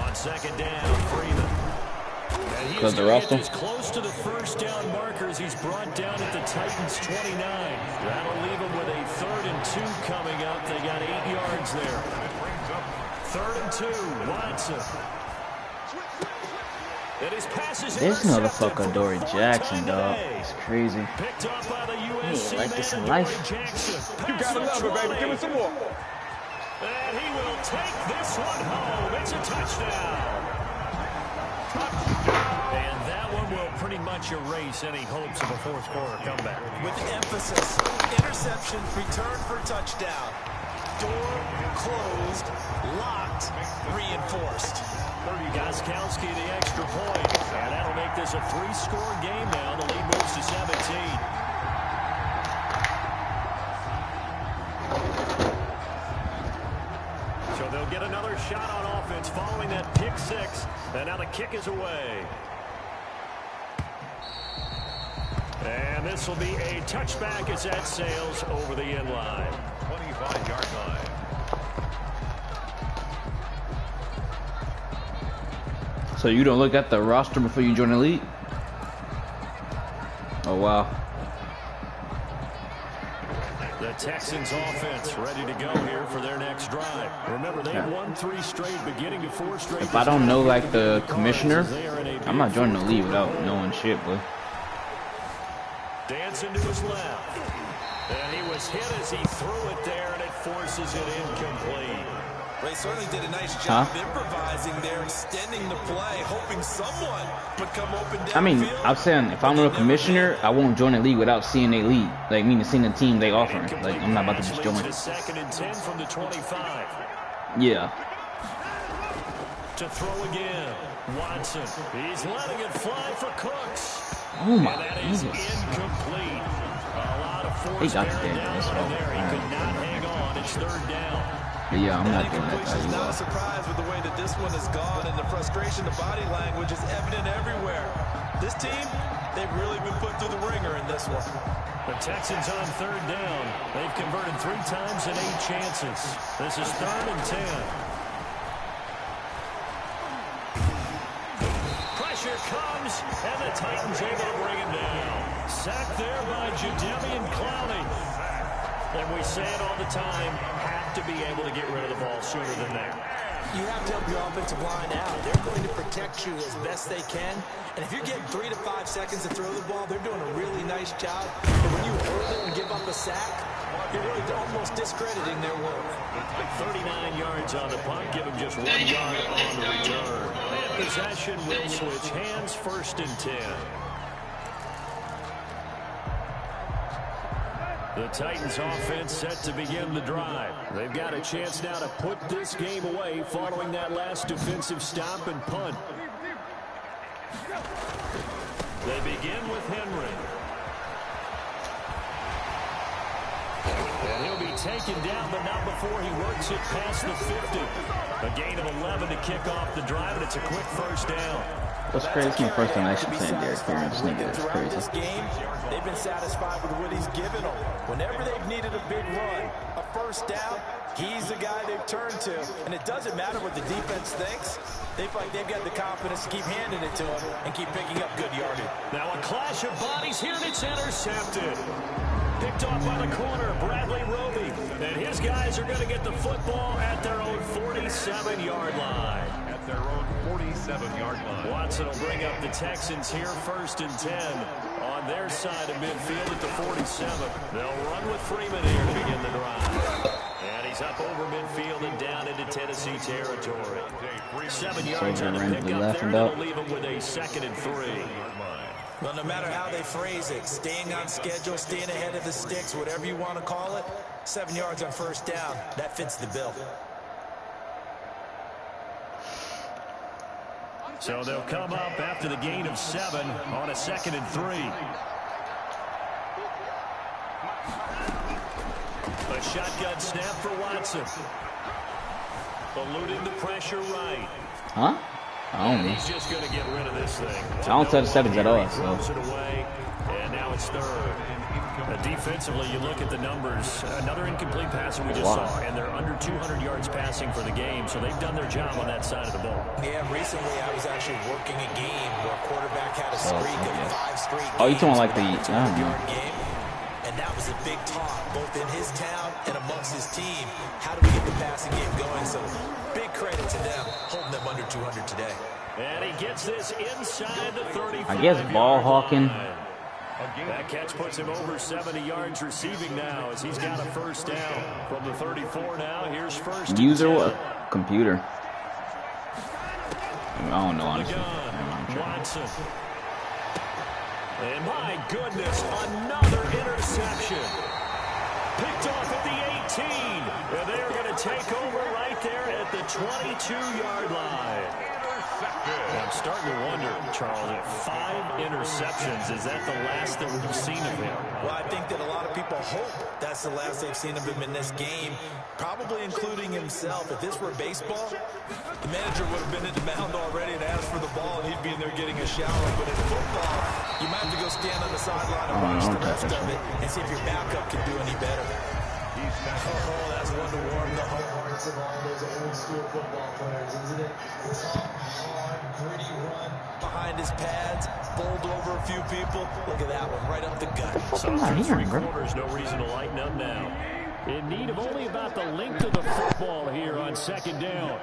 On second down, Freeman. Because the roster. As close to the first down markers, he's brought down at the Titans 29. That'll leave him with a 3rd and 2 coming up. They got 8 yards there. 3rd and 2, Watson. This motherfucker, Dory Jackson, dog. It's crazy. Picked up by the He USC ain't like this in man, life. You gotta love it, baby. Give me some more. And he will take this one home. It's a touchdown. And that one will pretty much erase any hopes of a 4th quarter comeback. With emphasis, interception, return for touchdown. Door closed, locked, reinforced. Gostkowski the extra point. And that'll make this a 3-score game now. The lead moves to 17. So they'll get another shot on offense following that pick 6. And now the kick is away. And this will be a touchback as that sails over the end line. 25-yard line. So you don't look at the roster before you join the league? Oh, wow. The Texans offense ready to go here for their next drive. Remember, they've won 3 straight, beginning to 4 straight. If I don't know, like, the commissioner, I'm not joining the league without knowing shit, boy. Dancing to his left. And he was hit as he threw it there, and it forces it incomplete. They certainly did a nice job improvising there, extending the play, hoping someone would come open down. I mean, I'm saying if I'm a commissioner, I won't join the league without seeing a league. Like, meaning seeing the team they offering. Like, I'm not about to just join. 2nd and 10 from the 25. Yeah. To throw again. Watson. He's letting it fly for Cooks. Oh my and that is goodness. Incomplete. A lot of force He got the bearing game. down That's on all. there. He could not hang on. It's 3rd down. But yeah, I'm not doing that. Incompletion is not a surprise with the way that this one has gone, and the frustration, the body language is evident everywhere. This team, they've really been put through the ringer in this one. The Texans on 3rd down. They've converted 3 times in 8 chances. This is 3rd and 10. Pressure comes, and the Titans able to bring him down. Sacked there by Jadeveon Clowney. And we say it all the time, have to be able to get rid of the ball sooner than that. You have to help your offensive line out. They're going to protect you as best they can. And if you're getting 3 to 5 seconds to throw the ball, they're doing a really nice job. But when you hold it and give up a sack, you're really almost discrediting their work. 39 yards on the punt, give him just 1 yard on the return. And possession will switch hands, 1st and 10. The Titans offense set to begin the drive. They've got a chance now to put this game away following that last defensive stop and punt. They begin with Henry. And he'll be taken down, but not before he works it past the 50. A gain of 11 to kick off the drive, and it's a quick 1st down. That's crazy. It's my first time actually playing Derek Henry. This nigga is crazy. This game, they've been satisfied with what he's given them. Whenever they've needed a big run, a 1st down, he's the guy they've turned to. And it doesn't matter what the defense thinks. They feel like they've got the confidence to keep handing it to him and keep picking up good yardage. Now a clash of bodies here, and it's intercepted. Picked off by the corner, Bradley Roby. And his guys are going to get the football at their own 47-yard line. At their own 47-yard line. Watson will bring up the Texans here, 1st and 10 on their side of midfield at the 47. They'll run with Freeman here to begin the drive. And he's up over midfield and down into Tennessee territory. 7 yards on the pickup there, that'll leave him with a 2nd and 3. Well, no matter how they phrase it, staying on schedule, staying ahead of the sticks, whatever you want to call it, 7 yards on 1st down, that fits the bill. So they'll come up after the gain of 7 on a 2nd and 3. A shotgun snap for Watson. Eluding the pressure right. Huh? I don't know. He's just going to get rid of this thing. I don't touch sevens at all. So. Throws it away, and now it's third. Defensively, you look at the numbers. Another incomplete pass that we just saw, and they're under 200 yards passing for the game, so they've done their job on that side of the ball. Yeah, recently I was actually working a game where a quarterback had a streak of 5 straight games. Oh, you talking like the 100-yard game? And that was a big talk, both in his town and amongst his team. How do we get the passing game going? So big credit to them, holding them under 200 today. And he gets this inside the 35. I guess ball hawking. That catch puts him over 70 yards receiving now as he's got a first down from the 34 now. Here's first. User what? Computer. I don't know, honestly. Watson. And my goodness, another interception. Picked off at the 18. And they're going to take over right there at the 22-yard line. I'm starting to wonder, Charles, if 5 interceptions, is that the last that we've seen of him? Well, I think that a lot of people hope that's the last they've seen of him in this game, probably including himself. If this were baseball, the manager would have been at the mound already and asked for the ball, and he'd be in there getting a shower. But in football, you might have to go stand on the sideline and watch the rest of it and see if your backup can do any better. Oh, that's one to warm the hearts of all those old school football players, isn't it? Hard, gritty run behind his pads, bowled over a few people. Look at that one, right up the gut. So through 3 quarters, no reason to lighten up now. In need of only about the length of the football here on second down.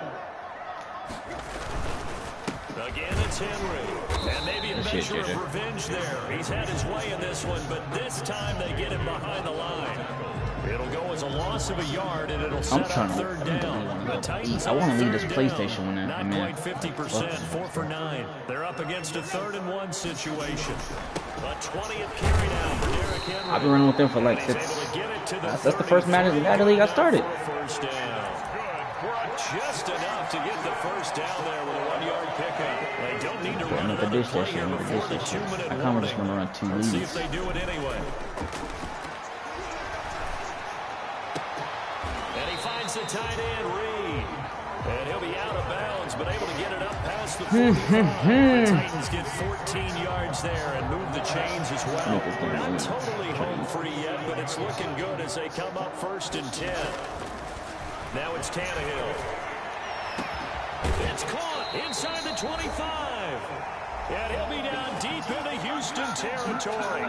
Again, it's Henry. And maybe a measure of revenge there. He's had his way in this one, but this time they get him behind the line. It'll go as a loss of a yard, and it'll set up third down. The Titans I want to leave this down. PlayStation when they're Not quite 50%, 4 for 9. They're up against a 3rd and 1 situation. A 20th carry now for Derrick Henry. I've been running with them for like 6. That's the first Madden League I started. First down. Just enough to get the first down there with a 1-yard pickup. They don't need to run another play here before the 2-minute I kind of just want to run 2 leads. See if they do it anyway. The tight end, Reed. And he'll be out of bounds, but able to get it up past the 45. The Titans get 14 yards there and move the chains as well. Not totally home free yet, but it's looking good as they come up 1st and 10. Now it's Tannehill. It's caught inside the 25. And he'll be down deep into Houston territory.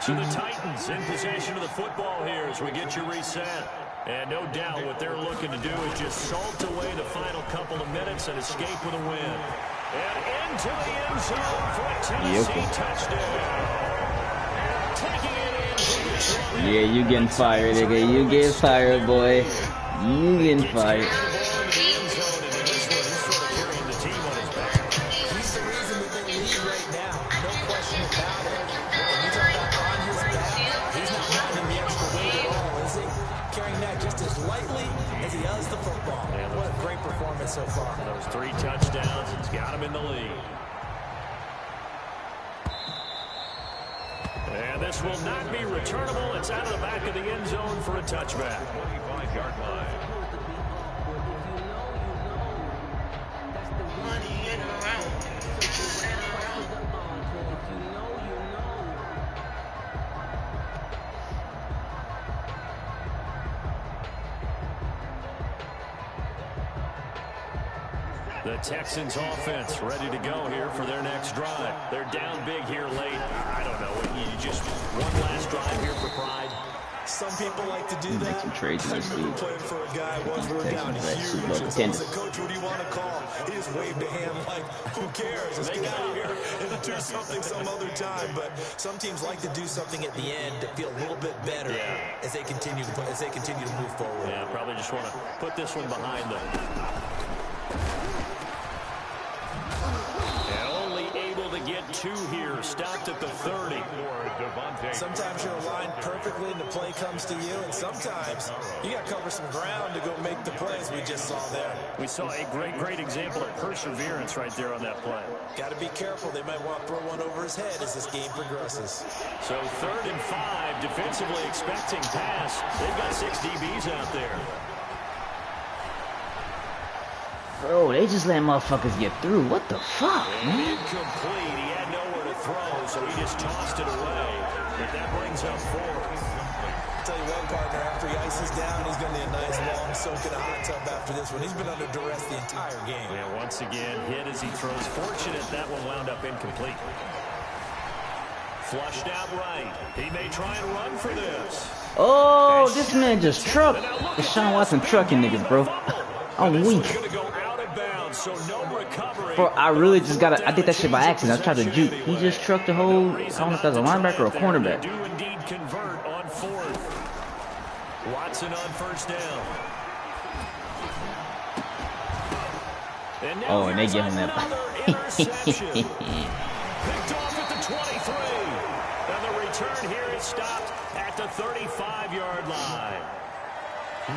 So the Titans in possession of the football here as we get you reset. And no doubt what they're looking to do is just salt away the final couple of minutes and escape with a win. And into the end zone for a Tennessee touchdown. Taking it in. Yeah, you getting fired, nigga. You getting fired, boy. You getting fired. So far. Those 3 touchdowns, it's got him in the lead. And this will not be returnable. It's out of the back of the end zone for a touchback. 25-yard line. The Texans offense ready to go here for their next drive. They're down big here late. I don't know. You just one last drive here for pride. Some people like to do that. Some trades in this league. Playing for a guy once we're down huge. And so I said, Coach, what do you want to call? He just waved a hand like, who cares? Let's get out of here and do something some other time. But some teams like to do something at the end to feel a little bit better as they continue to move forward. Yeah, probably just want to put this one behind them. And only able to get 2 here, stopped at the 30. Sometimes you're aligned perfectly and the play comes to you, and sometimes you got to cover some ground to go make the plays we just saw there. We saw a great example of perseverance right there on that play. Got to be careful. They might want to throw one over his head as this game progresses. So 3rd and 5, defensively expecting pass. They've got 6 DBs out there. Bro, they just let motherfuckers get through. What the fuck, man? Incomplete. He had nowhere to throw, so he just tossed it away. But that brings up 4. I'll tell you what, partner, after he ices down, he's going to be a nice long soak in a hot tub after this one. He's been under duress the entire game. Yeah, once again, hit as he throws. Fortunate that one wound up incomplete. Flushed out right. He may try and run for this. Oh, this man just trucked. Deshaun Watson trucking niggas, bro. I'm weak. Bro, I really just got to, I did that shit by accident. I tried to juke. He just trucked the whole, I don't know if that's a linebacker or a cornerback. Do indeed convert on 4th. Watson on 1st down. Oh, and they give him that. Interception. Picked off at the 23. And the return here is stopped at the 35-yard line.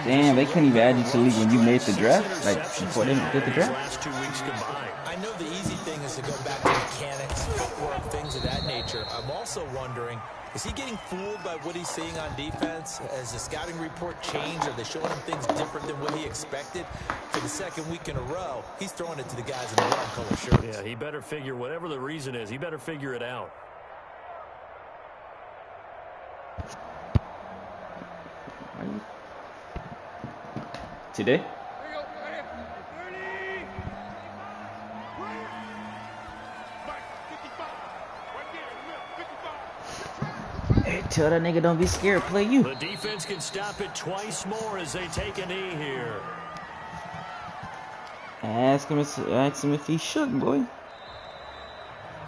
Damn, they couldn't even add you to the league when you made the draft? Like, before they did the draft? Last 2 weeks combined. I know the easy thing is to go back to mechanics, footwork, things of that nature. I'm also wondering, is he getting fooled by what he's seeing on defense? Has the scouting report changed? Are they showing him things different than what he expected? For the 2nd week in a row, he's throwing it to the guys in the red color shirts. Yeah, he better figure, whatever the reason is, he better figure it out. Today? Hey, tell that nigga don't be scared, play you. The defense can stop it twice more as they take a knee here. Ask him if he shook, boy.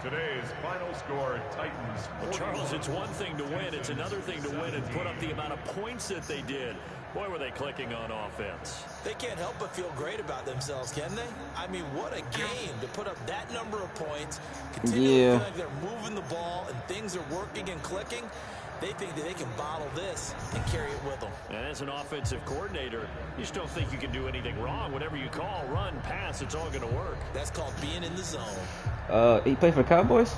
Today's final score, Titans. Well, Charles, it's one thing to win. It's another thing to win and put up the amount of points that they did. Boy, were they clicking on offense. They can't help but feel great about themselves, can they? I mean, what a game to put up that number of points. Continue to feel like they're moving the ball and things are working and clicking. They think that they can bottle this and carry it with them. And as an offensive coordinator, you just don't think you can do anything wrong. Whatever you call, run, pass, it's all going to work. That's called being in the zone. He played for the Cowboys?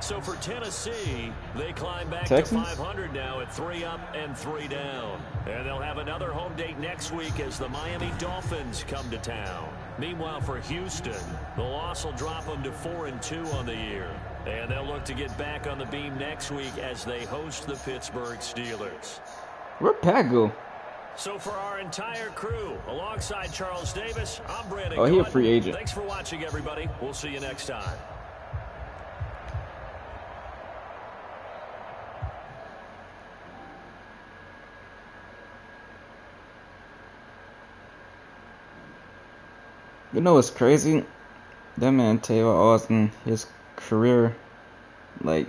So for Tennessee, they climb back Texans? to 500 now at 3 up and 3 down. And they'll have another home date next week as the Miami Dolphins come to town. Meanwhile, for Houston, the loss will drop them to 4-2 on the year. And they'll look to get back on the beam next week as they host the Pittsburgh Steelers. Where'd Pat go? So for our entire crew, alongside Charles Davis, I'm Brandon. Oh, he a free agent. Thanks for watching, everybody. We'll see you next time. You know what's crazy? That man Taylor Austin, his career, like,